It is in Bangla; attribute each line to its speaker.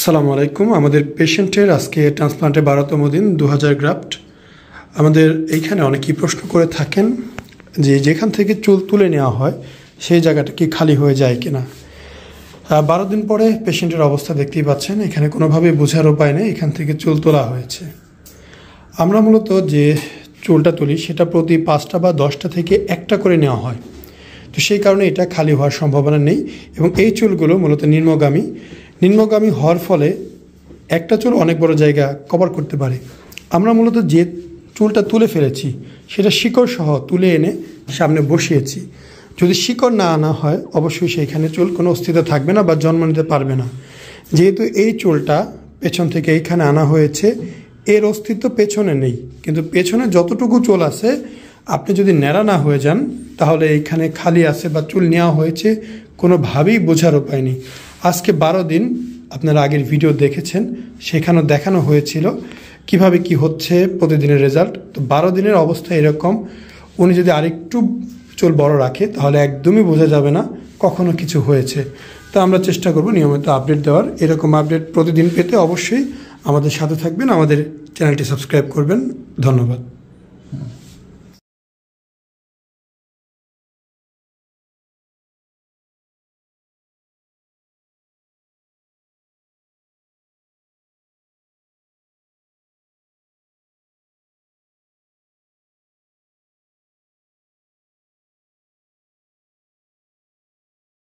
Speaker 1: আসসালামু আলাইকুম। আমাদের পেশেন্টের আজকে ট্রান্সপ্লান্টে 12তম দিন 2000 গ্রাফট। আমাদের এইখানে অনেকেই প্রশ্ন করে থাকেন যে যেখান থেকে চুল তুলে নেওয়া হয় সেই জায়গাটা কি খালি হয়ে যায় কিনা। 12 দিন পরে পেশেন্টের অবস্থা দেখতেই পাচ্ছেন, এখানে কোনোভাবেই বোঝার উপায় নেই এখান থেকে চুল তোলা হয়েছে। আমরা মূলত যে চুলটা তুলি সেটা প্রতি 5টা বা 10টা থেকে একটা করে নেওয়া হয়, তো সেই কারণে এটা খালি হওয়ার সম্ভাবনা নেই। এবং এই চুলগুলো মূলত নিম্নগামী হওয়ার ফলে একটা চুল অনেক বড় জায়গা কভার করতে পারে। আমরা মূলত যে চুলটা তুলে ফেলেছি সেটা শিকড় সহ তুলে এনে সামনে বসিয়েছি। যদি শিকড় না আনা হয় অবশ্যই সেইখানে চুল কোনো অস্তিত্ব থাকবে না বা জন্ম নিতে পারবে না। যেহেতু এই চুলটা পেছন থেকে এইখানে আনা হয়েছে, এর অস্তিত্ব পেছনে নেই, কিন্তু পেছনে যতটুকু চুল আছে আপনি যদি ন্যাড়া না হয়ে যান তাহলে এইখানে খালি আছে বা চুল নেওয়া হয়েছে কোনোভাবেই বোঝার উপায় নেই। আজকে 12 দিন আপনারা আগের ভিডিও দেখেছেন, সেখানেও দেখানো হয়েছিল কিভাবে কি হচ্ছে প্রতিদিনের রেজাল্ট। তো 12 দিনের অবস্থা এরকম। উনি যদি আরেকটু চুল বড় রাখে তাহলে একদমই বোঝা যাবে না কখনো কিছু হয়েছে। তো আমরা চেষ্টা করব নিয়মিত আপডেট দেওয়ার। এরকম আপডেট প্রতিদিন পেতে অবশ্যই আমাদের সাথে থাকবেন, আমাদের চ্যানেলটি সাবস্ক্রাইব করবেন। ধন্যবাদ।